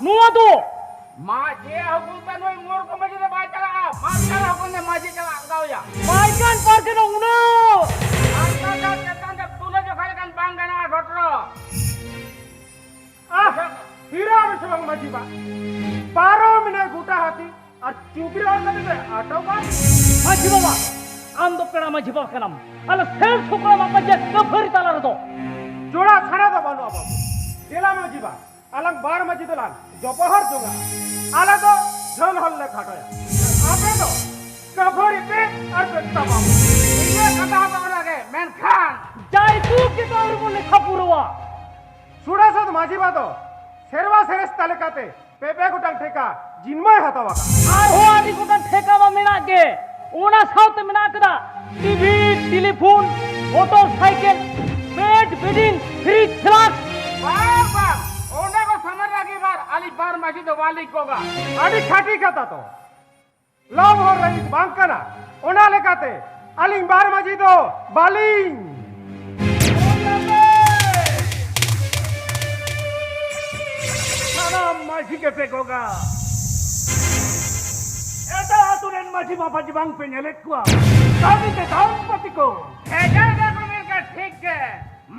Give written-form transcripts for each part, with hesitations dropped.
नुआ दो माजे हुकुम पे नोई मोर को मजे बाय चला मास्टर हुकुम ने माजे चला गाओ या माइकन पार्कना उनो आता का केतन का तूने जो खाली kan bangana dhotro हीरा विश्वंग मजीबा 12 मिनट गुटा हाथी और चुपी और करे आटो का माजी बाबा आम दो पेड़ा माजी बाबा कनाम अल सेल छोकरा बापा जे कफरी ताला दो जोड़ा छाना दो बानो अब तेला मजीबा अलग बार मजी तो लाल दोपहर जोगा आला तो जल हल ले खाटोया आपे तो कफरी पे और पेटा बाबू ये कथा तो लगे मैन खान जाय तू के तो और बोले खपुरवा सुड़ा सद मजीबा तो शेरवा शेरस तालिकाते पेपे गुटांग ठेका जिनमय हतावा का आ हो आदि को ठेका मा मिना के ओना साउथ मिना कदा TV telephone motorcycle bed bedding fridge flask बाबा ओने को समझ लगी बार अली बार माजी तो वाली कोगा आदि खाटी खाता तो लव हो रही बांकना ओना लेकाते अलिंग बार मजी तो बालिंग माजी के फेंकोगा ऐसा आतुरन माजी बाबा जी बांग पे नेले कुआ कामी के दाम पति को हेजा देखो मिलकर ठीक है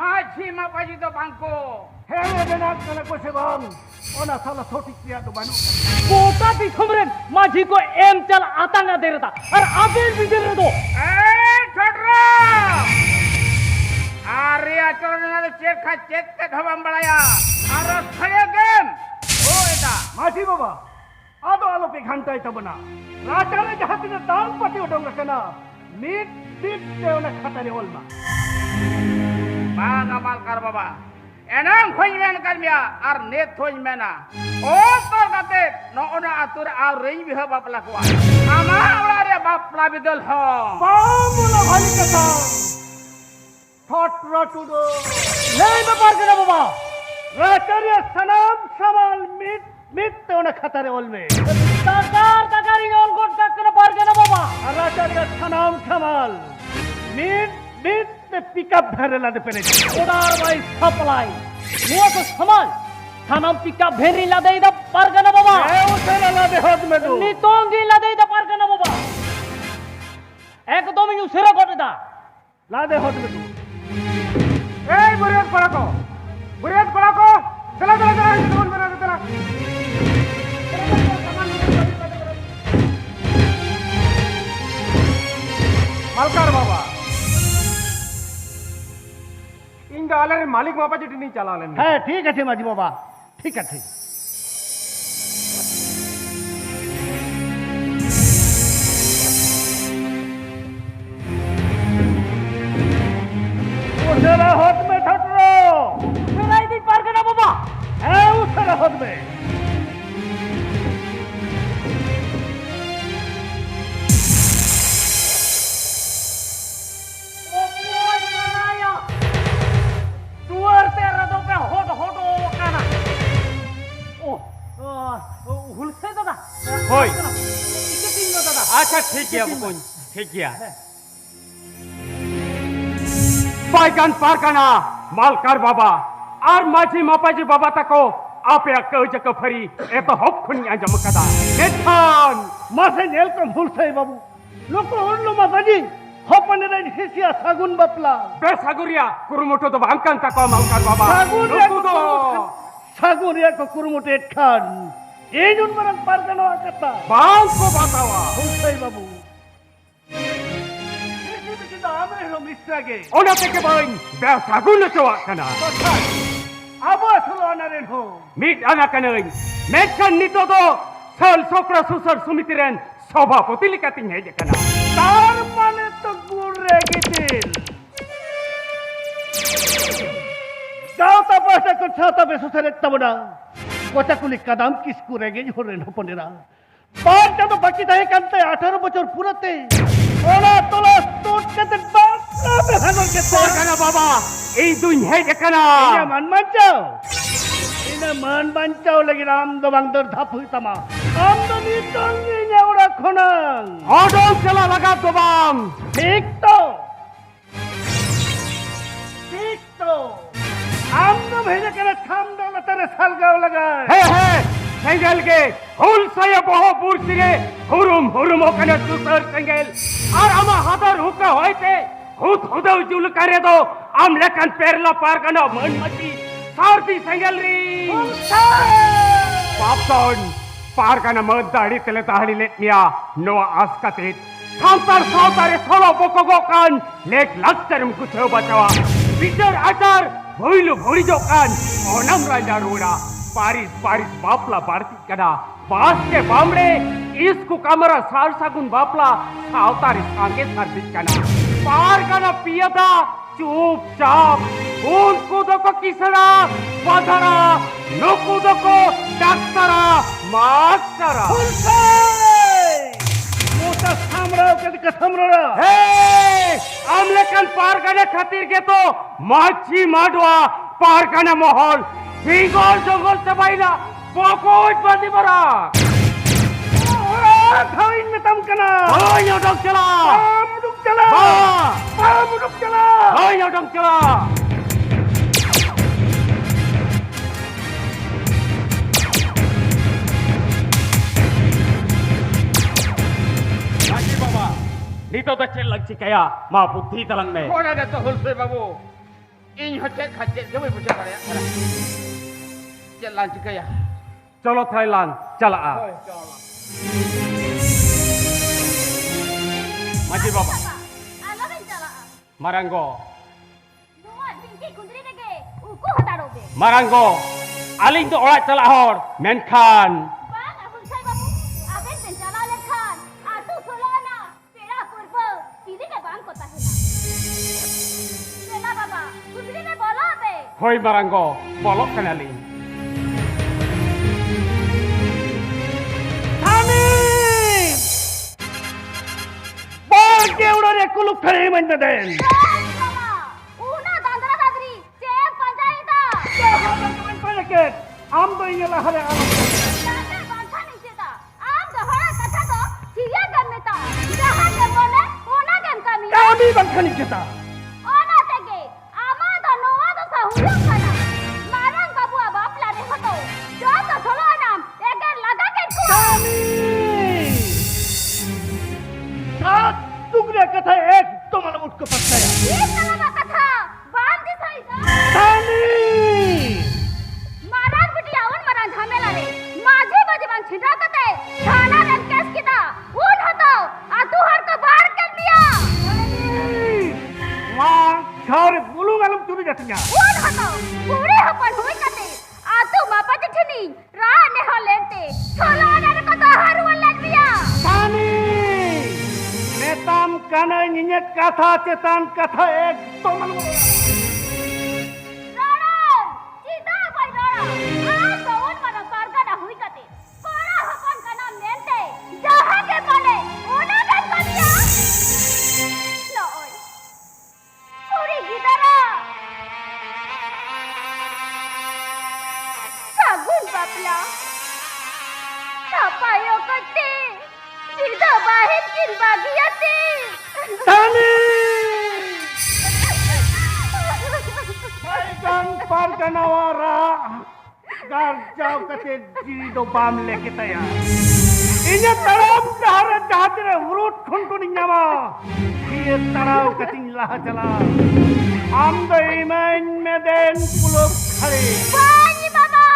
माजी मापाजी तो बांको हे बेना कने को से बांग ओना साला छोटी किया तो बानु कोटा भी खमरे माजी को एम चल आतंगा दे रहा और आबिर भी दे रहा दो ए छोटरा अरे आचरण ना चेक खा चेक के खबम बड़ाया अरे खड़े गेम ओ एटा माजी बाबा आदो आलो पे घंटा इता बना राजाने जहाती ने दाम पति उठोंगा कना मीट मीट ते ओना खाता ने ओलमा बागा माल कर बाबा एनाम खोज मेन कर मिया और ने खोज मेना ओ तो गते न ओना आतुर आ रेंज भी ह बापला को आमा ओला रे बापला बिदल ह पामुला भाई कथा थोट रोटुडो नहीं मैं पार करना बाबा राजाने सनाम सवाल मीट मीट ते ओना खाता ने ओलमे ताकार ताकारी ने उनको टक्कर पार करना बाबा राजाने सनाम सवाल मीट मीट ते पिकअप भरे लादे पेने उदार भाई सप्लाई नुआ तो समाज थानाम pickup very La they the पार करना बाबा ए उसे लादे होद में तू नी तोंगी ला दे द पार करना बाबा एक दो मिनट सिरा कोटे दा लादे होद में तू ए बुरियत पड़ा को चला चला चला इधर बना के चला मलकार बाबा इंगा आले मालिक बाबा जी नहीं चला लेने है ठीक है माजी बाबा ठीक है ठीक उसरा होत में ठटरो नहीं दी पार करना बाबा है उसरा होत में तुअर तेरा दो पे होटो काना ओ हुलसे दादा होय इके तीन दादा अच्छा ठीक है बुकुन ठीक है पाइकान पारकाना मालकार बाबा और माझी मापाजी बाबा तको आपे अक्का जक फरी ए तो हप खुनी अंजम कदा नेथान मासे नेल को हुलसे बाबू लोको होलो मापाजी हपने रे हिसिया सागुन बपला बे सागुरिया कुरुमोटो तो बांकान तको मालकार बाबा सागुरिया को कुरुमोटो एटखान ए जुन मरन पारकाना कता बांग को बतावा हुलसे बाबू Ona take bain, bel sagun cowa kana. Abo sulo anaren ho. Mit ana kanain. Metkan nito do sal sokra susar sumitiren sabhapati likating hai kana. Tar mane to gurre gitil. Jao tapasa ko chata be susare tabona. Kota kulik kadam kis kurege horen hoponera. पांच जब बाकी था एक अंते 18 बच्चों पूरे थे ओला तोला टूट के ते बाप में हनों के तो करना बाबा ये दुनिया है करना इन्हें मन बंचाओ लगी राम दो बंदर धाप हुई तमा हम तो नहीं टंगी ने उड़ा खोना ऑटो चला लगा दो बाम ठीक तो हम तो भेजे करे थाम डाला तेरे salgaw lagay. Hey, senggel ke hul saya boho bursige hurum okane susar senggel. Ar ama hadar hukka hoite hudau jul kare do am lekan perla pargana man machi sardi senggel ri. Papton pargana man dadi tele tahali letnia noa askatit. Santar solo bokogokan lek laktarim kucho bacawa. Bicar acar boilu bori jokan onam raja rura. Paris bapla barti kada. Bas ke bamre isku kamera sar sagun bapla sautaris angke sarbit kana. Pargana piyada chup chap. Unku doko kisara badara nuku doko daktara mastara. Musa samrao ketika samrao. Hey, amlekan pargana khatir ke to machi madwa pargana mohol singgol jongol sebaina pokoj bandi barak. Thain metam kana. Hoy odong chala. Muduk chala. Muduk chala. Hoy odong chala. Nito dah cek lagi kaya ma buddhi talang me. Kau ada tu hulse babu. Ini hocet hacet jauh ibu cakap ya. Cek lagi kaya. Chalo Thailand, chala a. Maji baba. Ala ben chala. Marango. Nuwa pinki kundri dege. Uku hatarobe. Marango. Aling tu orang chala hor. Menkan. Bang abun sai babu. Aben ben chala lekhan. Atu solana. Pera kurbo. Sidi ke bang kota hina. Sela baba. Kundri me bola be. Hoy Marango. Bolok kan aling. Bagi orang yang kuluk kali mana den? Baba. Una dandra dadri. Cek panjaita. Jangan panjat. Am tu ini lah hari alam. Tanda bangsa ni ceta. Am dohara kata to. Siya gameta. Jahan ke bole. Una gam kami. Kami bangkani kita. Ona tege. Ama to noa to sahulung kana. Marang babu abap lari hoto. Jo to solo anam. Ege laga ke ku. सात टुकड़े कथा एक तो मला मुझको पता है ये तला कथा बांध दिसाई जा तानी महाराज बिटिया उन मरा झमेला रे माझे बजे बंग छिटा कते थाना रे केस किता उन हतो आ तू हर को बाहर कर दिया मां घर बुलू गलम चुरी जातिया उन हतो पूरे हपन होई कते आ तू मापा जठनी रा ने हो लेते छोला ने को तो हर वन दिया तानी netam kana nyinyek kata cetan kata ek to मला राणा सीधा भाई राणा आ तो उन मरा पारगा ना हुई कते कोरा हपन का नाम लेते जहां के बोले ओना गन कर दिया लो ओए पूरी गिदरा सागुन बापला सापायो कते सीधा बाहर किन बागियाती तानी Kan pargana wara gar jauh kate diri do bam leke taya. Inya taram dahara jahatire urut khuntu ninyama. Iye tarau kating laha jala. Am do iman meden puluk khare. Bani baba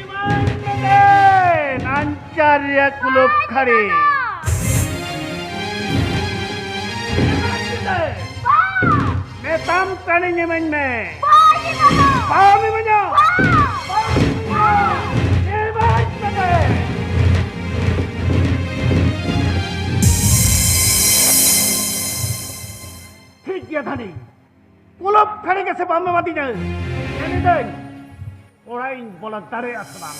Iman meden ancarya kuluk khare. Metam kani nyemen me. Bani baba Pahami manya. ठीक गया था नहीं pull-up खड़े कैसे balm में माती जाए यानी दें ओराइन बोला तारे असमान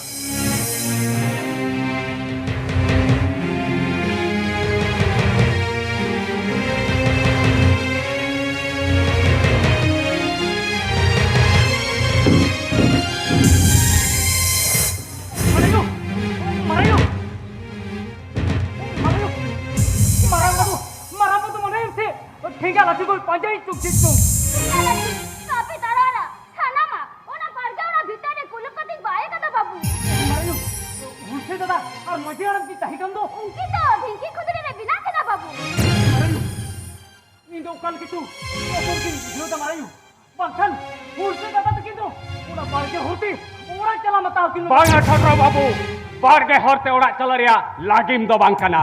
Tinggal lagi gue panjang cuk. tapi tarara ᱦᱩᱞᱥᱮ ᱫᱟᱫᱟ ᱟᱨ ᱢᱟᱹᱡᱷᱤ ᱦᱟᱲᱟᱢ ᱠᱤ ᱛᱟᱦᱮᱸ ᱠᱟᱱ ᱫᱚ उनकी तो ढिंकी खुदरे रे बिना के ना बाबू ᱤᱧ ᱫᱚ ᱚᱠᱟᱞ ᱠᱤᱪᱷᱩ ᱚᱠᱚᱨ ᱠᱤᱱ ᱵᱩᱡᱷᱟᱹᱣ ᱫᱟ ᱢᱟᱨᱟᱭᱩ ᱵᱟᱝᱠᱷᱟᱱ ᱦᱩᱞᱥᱮ ᱫᱟᱫᱟ ᱛᱟᱹᱠᱤᱱ ᱫᱚ ᱚᱱᱟ ᱵᱟᱲᱜᱮ ᱦᱚᱨᱛᱮ ᱚᱲᱟᱜ ᱪᱟᱞᱟᱣ ᱢᱟᱛᱟᱣ ᱠᱤᱱ बांगा ठोटरो बाबू बारगे हरते ओड़ा चला रिया लागिम दो बांकना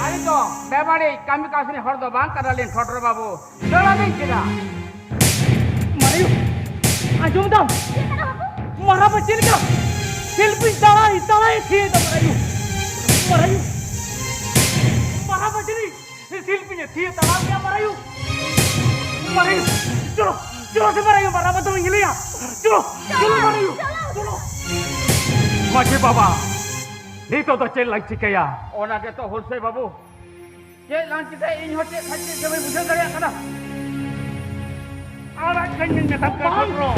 आई तो बेबाड़ी कमी कासनी हर दो बांग करलिन ठोटर बाबू दड़ा दिन किदा मारायु आंजोम दाम ये ना बाबू मारा बच्चे का शिल्पी दाड़ा थी द मारायु मारा बच्चे शिल्पी ने थी दाड़ा क्या मारायु मारायु चलो चलो से मारायु मारा बतो इंगलिया चलो चलो मारायु चलो माजी बाबा नीतो तो चेल लग चिकया ओना के तो हुलसे बाबू के लांच के इन होते खच्चे जब बुझे दरिया कदा आरा कन्ने में तब कर रो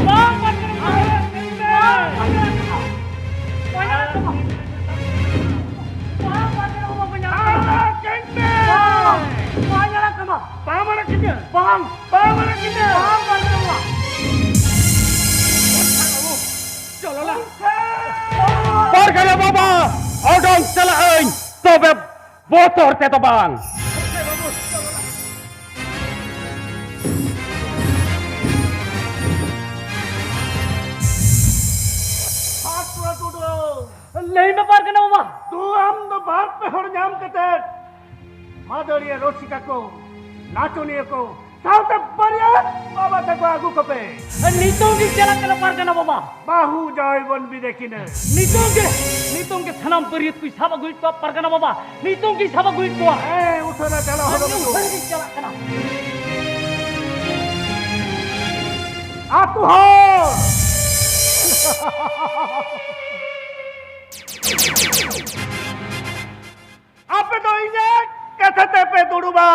बारगे बाबा ओडों चला आइन तो बे बोतोर ते तो बांग नहीं मैं पार करना बाबा तू हम तो बात पे हर नाम कते माधुर्य रोशिका को नाचोनिया को साउते बढ़िया बाबा तक आगू कपे नीतों की चला करना पार करना बाबा बाहु जाय बन भी देखिने नीतों के सनम परियत कोई साबा गुइट को पार करना बाबा नीतों की साबा गुइट को ए उठना चला हो उधर की चला करना आ तू हो apa to inya kathate pe duruba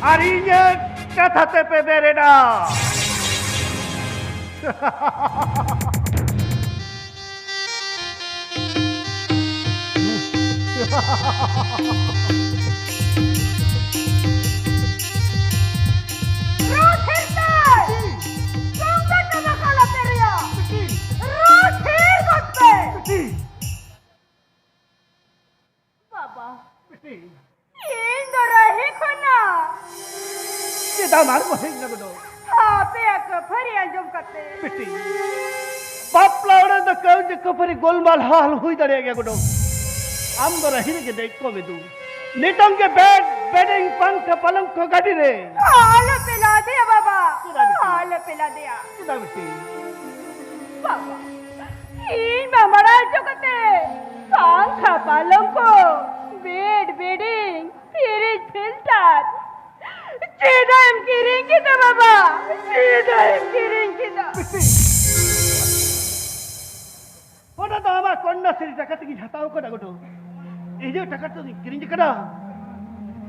arinya kathate pe bereda kita marmo hing na gudo piti papla ora da kau je kapari golmal hal hui dare gya gudo am do rahine ke dekko bedu nitong ke bed bedding pank palang ko gadi re हाल पिला दिया बाबा हाल पिला दिया kita piti बाबा इन ममरा चुकते पंखा पालंको bed bedding fridge filter चेदाम किरिंग kita बाबा चेदाम किरिंग kita Pada to ama konna siri taka tigi hatau ko dagoto eje taka to kirinje kada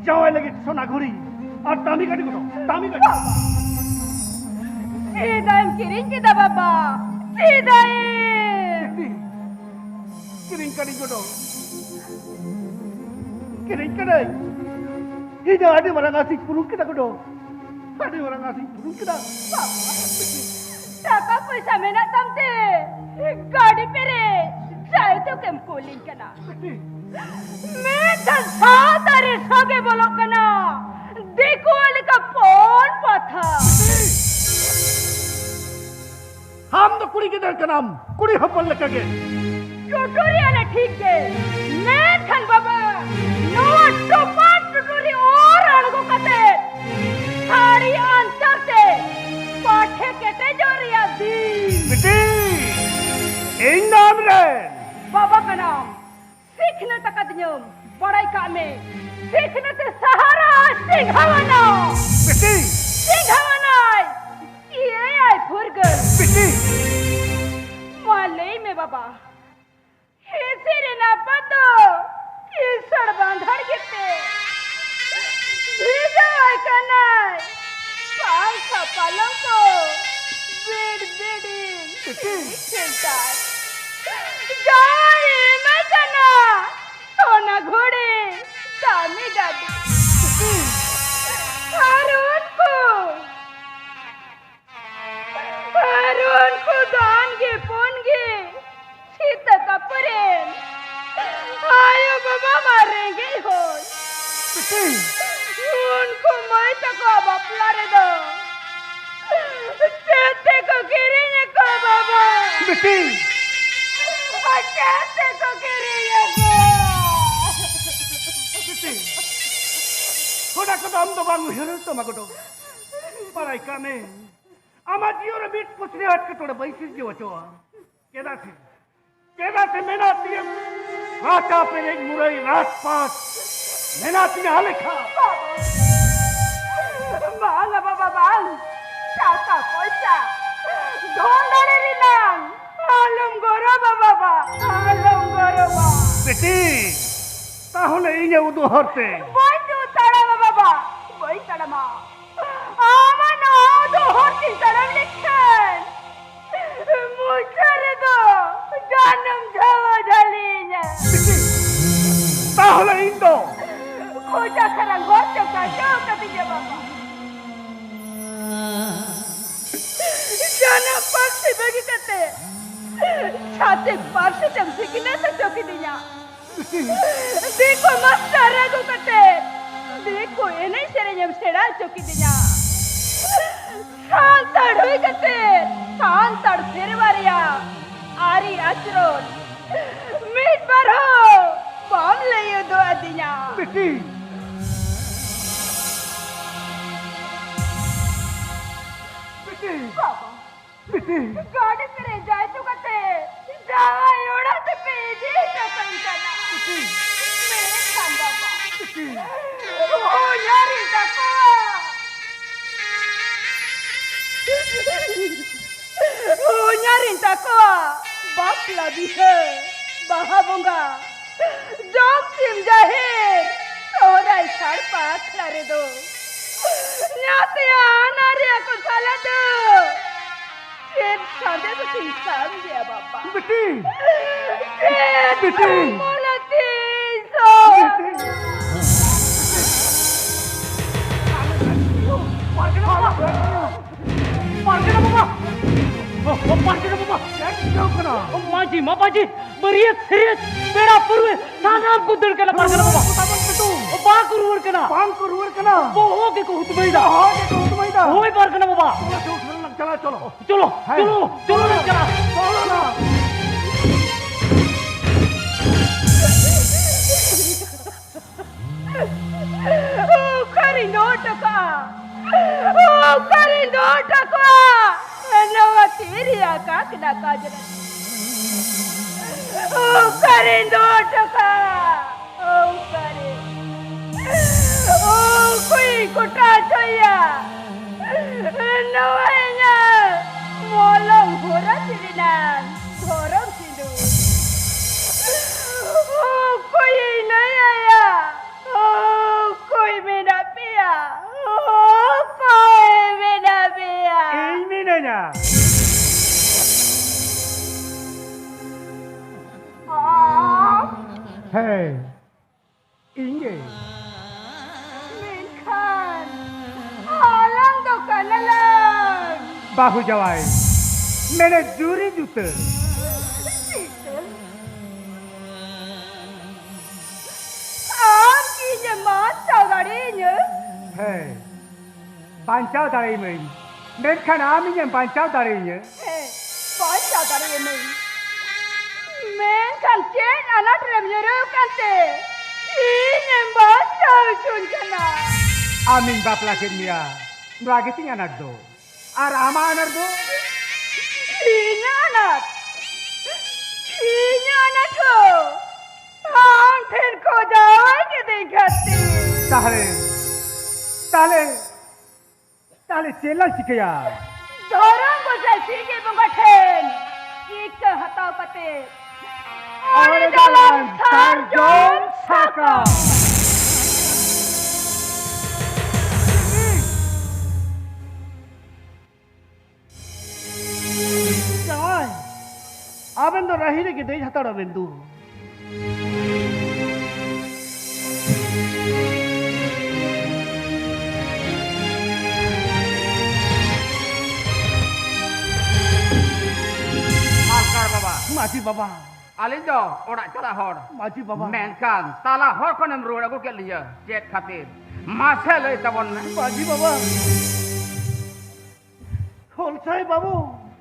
jawai lagi sona ghuri ar tami gadi goto tami gadi चेदाम किरिंग kita बाबा चेदाम kiring kadi goto kiring kada eje adi marang asik purung kita goto adi marang asik purung kita टाका पैसा में ना तमते गाड़ी पे रे जाए तो केम कोलिंग कना मैं तो तारे सगे बोलो कना देखो वाले का फोन पथा हम तो कुड़ी के दर का नाम कुड़ी हपल लगे ट्यूटोरियल ठीक है मैं खन बाबा नो टोपा ट्यूटोरियल और अड़गो कते सारी आंसर से पाठे केटे जोरिया दी बेटी इन नाम रे बाबा का नाम सीखने तक नियम बड़ाई का में सीखने से सहारा सिंघावना बेटी सिंघावना ये आई फुरगल बेटी माले में बाबा हे सिरे ना पतो ये सड़ बांधर गिरते भेजा आई कनाई पंखा पलंको बेड बेडिंग खेलता जाए मैं कना सोना घोड़े दामी गाड़ी अरुण को दान गे पोन गे शीत कपड़े bapla redo. Cete ko kirinya ko baba. बेटी Cete ko kirinya ko. बेटी थोड़ा को हम तो बांगू हिरो तो मगडो पराई काने आमा जियो रे बीट पुछने हट के थोड़ा बैसिस जो चो केदा से मेहनत ये राता पे एक मुरई रात पास मेहनत ने हाले खा Bang apa bang? Kata poisa. Dhondare rinang. Alum goro baba. Alum goro ba. बेटी তাহলে এই যে উদহরতে Boy tu taram baba. Boy taram. Aman udohorti taram likhan. Muchare do. Janam jhawa dhalinya. তাহলে Indo Koja karang gorcho ka chauka bija baba. Jana paksi bagi kate. Chate parse jam sikine se choki diya. Dekho master rago kate. Dekho ene sere jam sera choki diya. Santad hui kate. Santad firwariya. Ari achron. Meet barho. Bom leyo do adiya. Beti Beti Baba. বেটি गाड़ी करे जाए तो कते जावा योड़ा से पेजी तो कंचना मेरे खांदा बा ओ यारी तको ओ यारी तको बाप लगी है बहाबूंगा जोक सिम जाहिर ओरा इशार पाख लरे दो न्याते आना रिया को साला दो Sen sade to insan dia baba. Beti Sen Betul. mulati so. Parkir bapak. Oh, parkir bapak. Maji, mapaji, beriak serius, beda purwe, tanam kudul kena parkir bapak. Oh, bakur ur kena. পাঙ্কুর উর কেনা Oh, ke ko hutbaida. হয়ে তো তুমি দা Hoi parkir bapak. চলো চলো Cholo, Hai. cholo, cholo na chala. চলো না Oh, karindo taka. Oh, karindo taka. Nawa tiriya ka kena kajra. Oh, karindo taka. Oh, karindo. Oh, koi kota chaya. Nawanya molang hora sirinan. Thoram sindu. Oh, koi naya ya. Oh, koi mena pia. Oh, koi mena pia. এই মিনে না Ah, হ্যাঁ ইঙ্গে Minkan. Alang do kanalan. বাহু যাওয়াই মেরে জুরি জুতে Am kinya mat saudarinya. হ্যাঁ বাঞ্চাও দাঁড়াই main মেরখান আমি যে বাঞ্চাও দাঁড়াইয়ে Eh, boy saudarinya. Minkan chen anak remyeru kante. Kinya mat saudun kana. আমি বাপলাকে নিয়া রাগে তিন আনার দো আর আমা আনার দো Kinya anak. Kinya anak ho. Ang phin ko jawai ke dekhati. তাহলে তাহলে তাহলে চেলা শিখেয়া Dorong bosai sige bungaten. Ika hatau kate. Ore dalam sarjon saka. যাই আবেন তো রাহিরে কি দেই হাতাড়া বেন্দু Malkar baba. মাঝি বাবা Alindo, ora chala hor. মাঝি বাবা Menkan, tala hor konem ruwa ko keliya, jet khatir. মাসে লই তবন না মাঝি বাবা হলসাই বাবু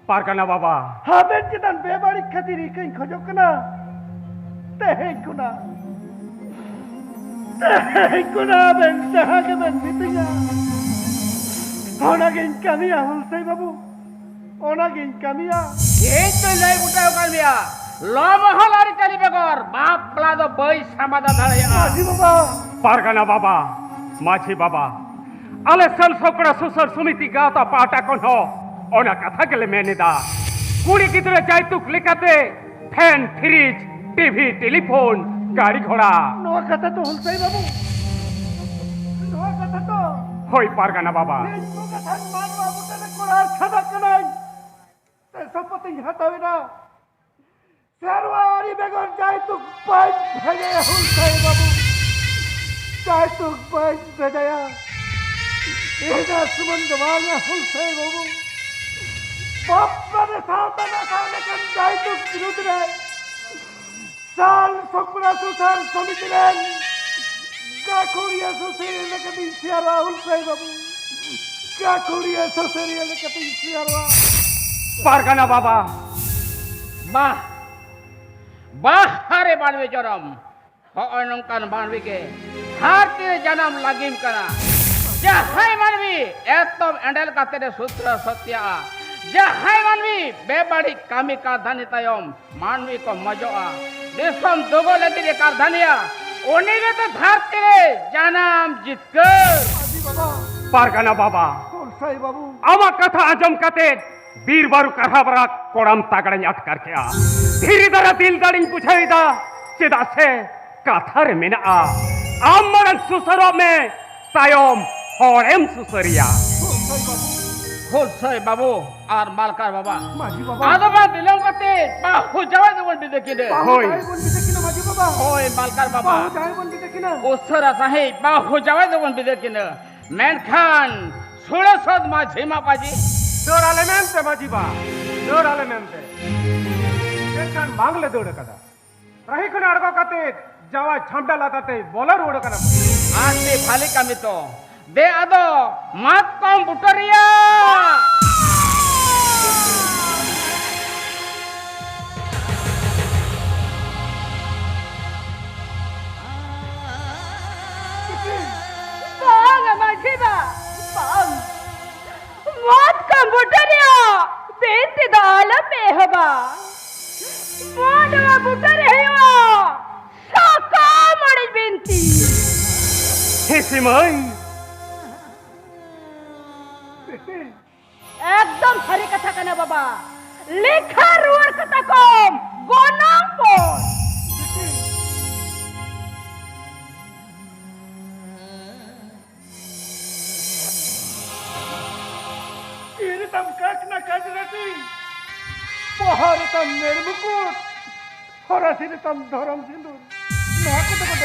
পারকানা বাবা হাবেন চেতান বেবাড়ি খাতির ইকাই খোঁজো কেনা তেহেই কুনা বেন তেহাকে বেন মিতিঙ্গা ওনাগিন কামিয়া হলসাই বাবু ওনাগিন কামিয়া এই তো নাই বুটাও কালমিয়া লমহল আর চালি বেগর বাপ প্লা দো বই সামাদা ধাড়িয়া মাঝি বাবা পারকানা বাবা মাঝি বাবা আলে सल सोकड़ा सुसर समिति गाता पाटा कोन हो ओना कथा के ले मैंने दा कुड़ी कितरे जायतुक लिखाते फैन फ्रिज टीवी टेलीफोन गाड़ी घोड़ा নোয়া কথা তো হলসাই বাবু নোয়া কথা তো होई पारकाना बाबा নোয়া কথা মান বাবু তালে কোড়ার ছাদা কেনাই তে সম্পত্তি হাতাবে না শেরওয়ারি বেগর যাই তো পাঁচ ভেগে হলসাই বাবু যাই তো পাঁচ ভেজায়া এটা সুমন জমানা হলসাই বাবু বাপরে সাউতানা সাউনে কেন যাই তো বিরুদ্ধ রে সাল সকরা সুসার সমিতি রে গাখুরিয়া সুসেরি লেকে দিছিয়ারা হলসাই বাবু গাখুরিয়া সুসেরি লেকে দিছিয়ারা पारकाना बाबा বাহ বাহ হারে বানবে জরম হয় নঙ্কান বানবে কে হারতে জনম লাগিম করা যাহাই মানবি এতম এন্ডেল কাতে সূত্র সত্য যাহাই মানবি বেবাড়ি কামি কারধানি তায়ম মানবি কো মজোয়া দেশম দোগলে দিরে কারধানিয়া ওনিগে তো ধারতে রে জানাম জিতকর আজি বাবা पारकाना बाबा হলসাই বাবু आमा कथा आजम कते वीर बारू कथा बरा कोड़म तागड़ अटकर के आ धीरे दरा दिल दाड़िंग पुछाई दा चिदा से कथर मिना आ आमरन सुसरो में तायम होड़ेम सुसरिया হলসাই বাবু হোলসাই বাবু আর মালকার বাবা মাঝি বাবা আদবা দিলম কাতে বাহু যাওয়া দেবন বিদেকি দে হই। বাহু বন্দি দেখিনা মাঝি বাবা ওই মালকার বাবা বাহু যাই বন্দি দেখিনা ওসরা সাহেব বাহু যাওয়া দেবন বিদেকি না মেনখান ষোলো সদ মা ঝিমা পাজি दौड़ आले मेंते माजीबा दौड़ आले मेंते देखन मांगले दौड़ कदा रही खन अड़गो कते जावा छमडा लाताते बोलर उड़ कना आते फाली कामी तो दे आदो मात कम बुटरिया Bang, Maji ba? Bang. Mat komputernya. Benti dalam mehba. Mana buternya? Saka mari benti. हे सिमई একদম সরি কথা কেন বাবা লেখা রুয়ার কথা কম গণম পর ইরতম কাকনা কাজরাতি পহারতম নির্মুকুট হরাসিরতম ধরম সিন্দুর না কত কত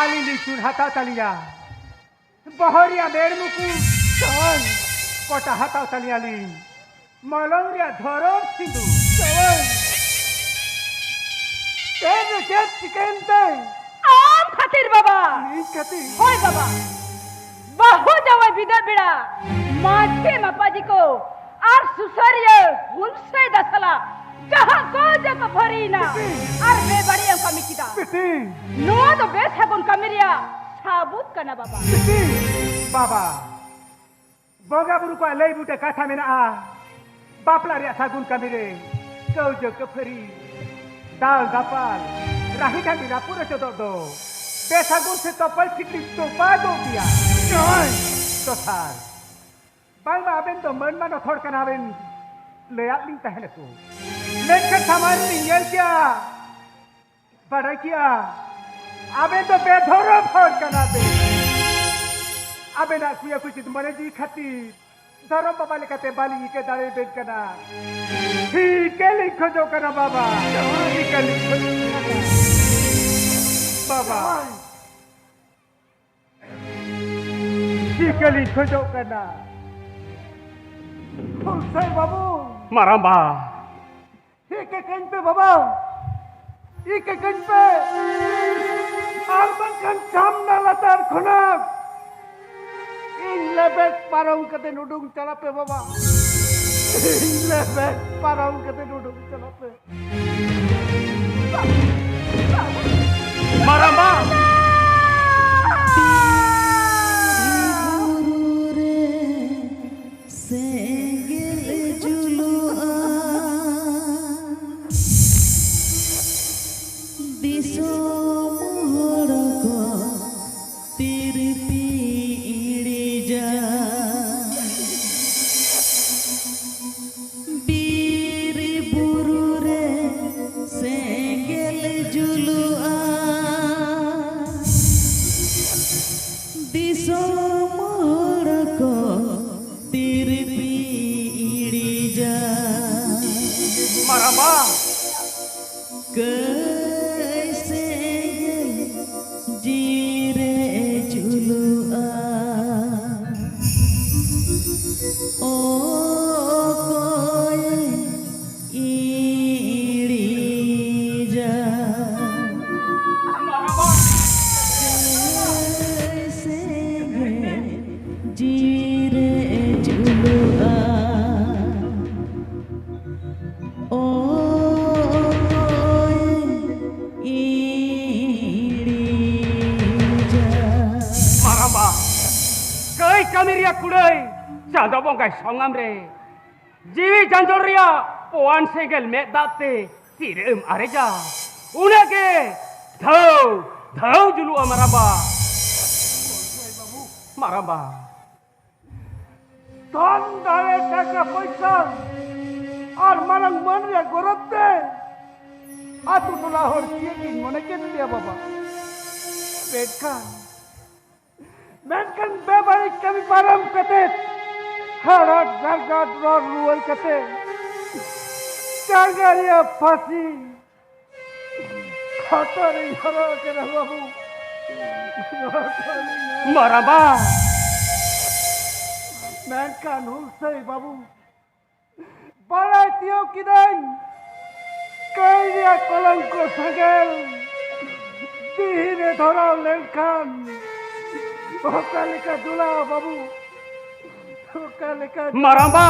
আলি লিচুর হাতা চালিয়া বহরিয়া নির্মুকুট চান কটা হাতা চালিয়ালি মলংরিয়া ধরম সিন্দুর চান তেজ চেত চিকেনতে আম খাতির বাবা নিকতি হয় বাবা বহু যাওয়া বিদার বিড়া মাঝে মাপাজি কো আর সুসরিয়ে হুলসে দসলা जहां को जग भरीना আর বে বড়িয়া কমিটিদা পিতি নো তো বেশ হাগুন কমিরিয়া সাবুত কানা বাবা পিতি বাবা বগাবুরু को लई बुटे काठा में आ बापला रे सागुन कमिरे कौ जग फरी दाल दापाल राही का बिना पूरे तो दो बेसागुन से तो पल ठिकरी तो पादो दिया तो सार बांग आबेन तो मन मानो थोड़ कना आबेन ले आलिंग तहले को लेकर सामान नियल क्या बड़ा क्या आबेन तो बेधोरो फोड़ कना बे आबे ना कुया कुछ मने जी खाती धरम बाबा लिखते बाली के दाड़े बेच कना ठीक है लिखो जो कना बाबा ठीक है लिखो बाबा ठीक है लिखो जो कना हुसैन बाबू मारांबा एक एक पे बाबा एक एक पे आलमन खान सामना लतार खुना इन lebet parang kate nudung calape baba. In lebet parang kate nudung calape. Maramba. Maramba. कैसे जीरे जुलुआ ओ कोई ईड़ी जा कैसे जीरे जुलुआ ओ Maramba. Kei kami ria kudai. Chado bongkai songam re. Jiwi janjol ria. Puan segel met dapte. Tirim areja. Unake. Dhau julu maramba. Maramba. Ton dale taka paisa. Ar malang man ria gorotte. Atu tola hor kiye mone dia baba. Bedkan. Menkan bebarik kami malam kate. Harat gargat ror rual kate. Kangaria pasi. Khatari hara kena babu. Maramba. Menkan hulsai babu. Balai tiup kidang. Kaya kolangko sagel. Dihine dhorau lengkan. Okalika dula babu. Okalika Maramba.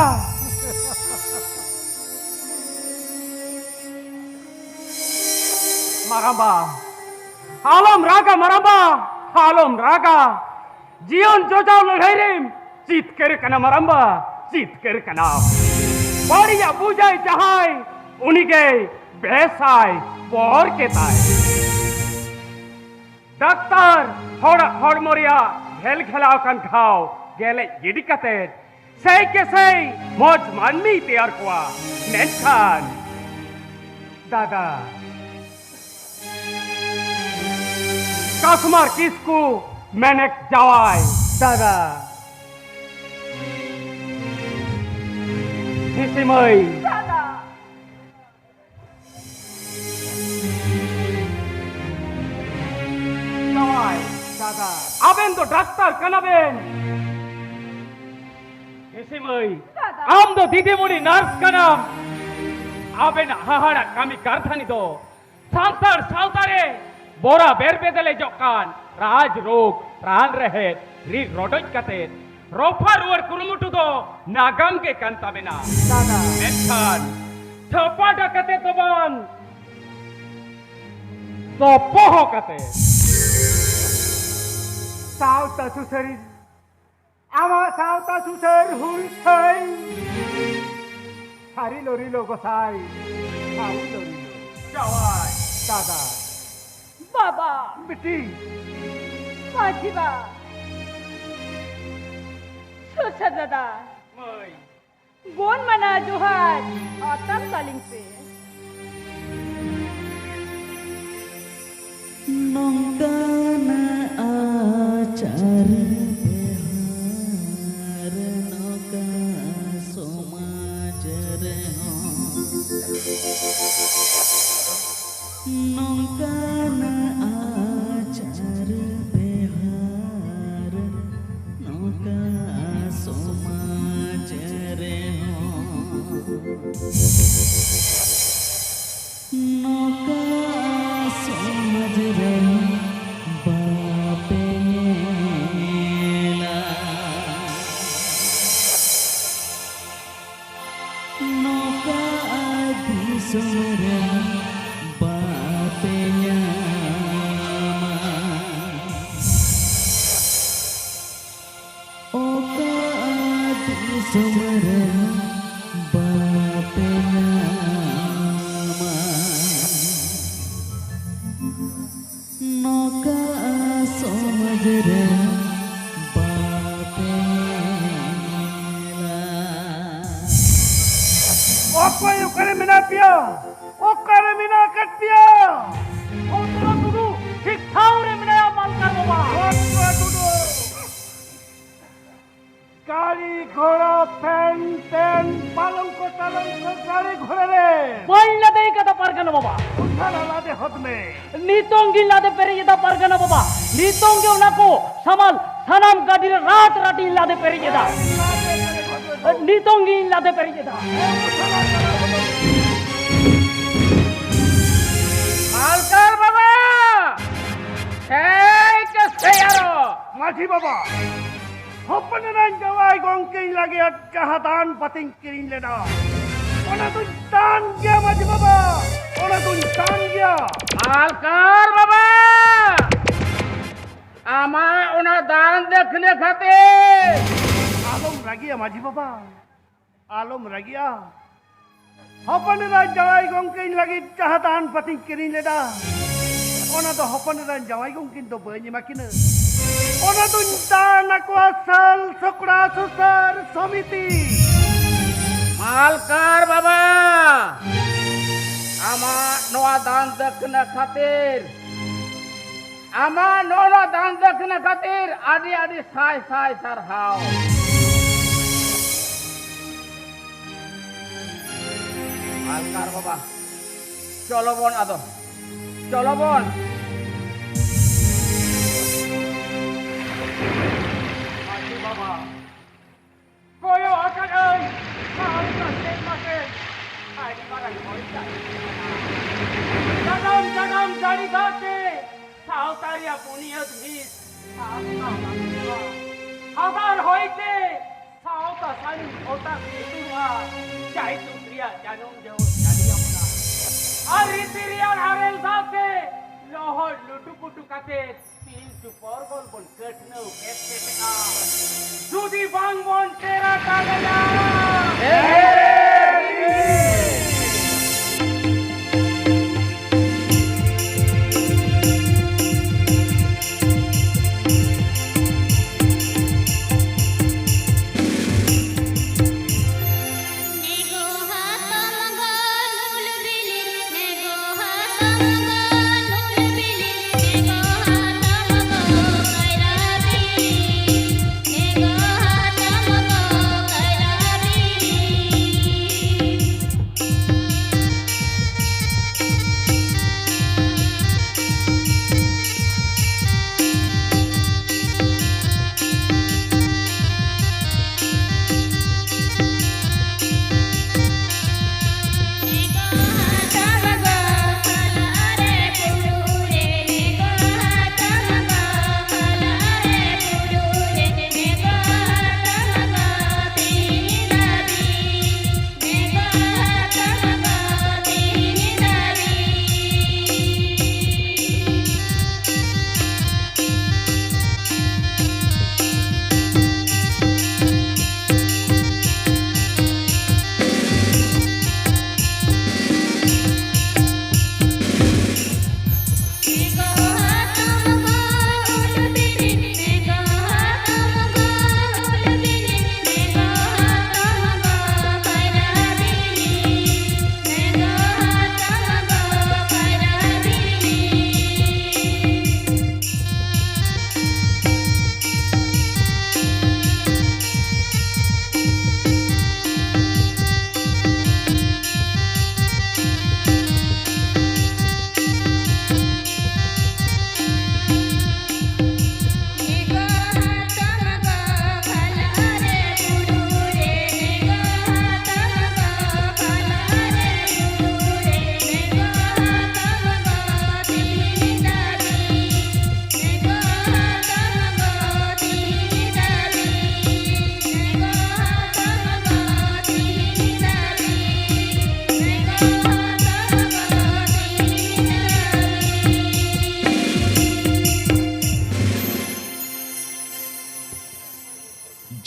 Maramba. Alam raga Maramba. Alam raga. Jion jojau ladhairim. Chitkar kana Maramba. Chitkar kana. Bariya bujai jahai. Unike besai. Por ketai. Doctor, horak hormoria, hel khelao kan khao, gele yidi katet. Sei ke sei, moj manmi tiyar kuwa, menkhan. Dada. Kasmar kisku, menek jawai, dada. Hisimai. Dada. Dada, aben to doctor kanaben. Hisimai. Am do didimuni nurse kanam. Aben hahara kami karthani do. Sansar sautare bora berbedele jokan. Raj rog, pran rehet, ri rodoj katet. Rofa ruar kurumutu do nagam ke kantabena. Dada. Menkhan. Thapada kate toban. Sopoho kate. Sauta susari. Ama sauta susar hulsai. Hari lori lo gosai. Hari lori lo. Jawai. Dada. Baba. Beti. Majiba. Susah dada. Mai. Bon mana Johan. Atam saling se. Nongkana acar behar noka somaj reho nongkana acar behar noka somaj reho noka somaj reho bapela sumren bapenya oka di sumren bapenya noka somajre Okoy ukare minapia, ukare minakatpia. Otro dulu, ঠিক ঠাউরে মিলায়া মালকার বাবা। Otro dulu. গাড়ি ঘোড়া fan tan পালঙ্ক টালঙ্ক গাড়ি ঘোড়া রে বললা দেই কথা পারগানা বাবা। উঠান আলাদে হদমে নিতঙ্গি লাদে পেরে যেতে পারগানা বাবা। নিতঙ্গে ওনাকো সামাল সানাম গাদির রাত রাতি লাদে পেরে যেতা। নিতঙ্গি লাদে পেরে যেতা। মালকার বাবা সেই কে সেই আরো মাঝি বাবা হপনেরান জওয়াই গংকে লাগে আটকা দান পাতিং কিরিন লেডা ওনা তুই দান গিয়া মাঝি বাবা ওনা তুই দান গিয়া মালকার বাবা আমার ওনা দান দেখলে খাতে আলম রাগিয়া মাঝি বাবা আলম রাগিয়া হপনেরান জওয়াই গংকে লাগে চাহাদান পাতিং কিরিন লেডা ওনা তো হপনেরান জওয়াই গংকিন তো বইনি মাকিনা ওনা তুই দান আকো আসল সকড়া সুসার সমিতি মালকার বাবা আমার নোয়া দান দক্ষিণা খাতির আমার নোয়া দান দক্ষিণা খাতির আদি আদি সাই সাই সার হাও মালকার বাবা চলো বোন আদো চলো বোন মাঝি বাবা কোয়ো আকারাই সাউকা সেমাকে আই পারাই হইতা জাগাম জাগাম জাড়ি গাতে সাউতারিয়া বুনিয়ত ভিস হাজার হইতে সাউতা সানি ওটা কেতুয়া চাই তুরিয়া জানম দেও জানিয়া মনা আর রিতিরিয়ার হারেল গাতে লহর লুটুপুটু কাতে তিন সুপর বল বল কটনো কেটে আ যদি বাংবন তেরা কাগলা নেগো হাতম গনুল বিলি নেগো হাতম গনুল বিলি নেগো হাতম গো কইরাবি নেগো হাতম গো কইরাবি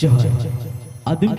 जहर आदिम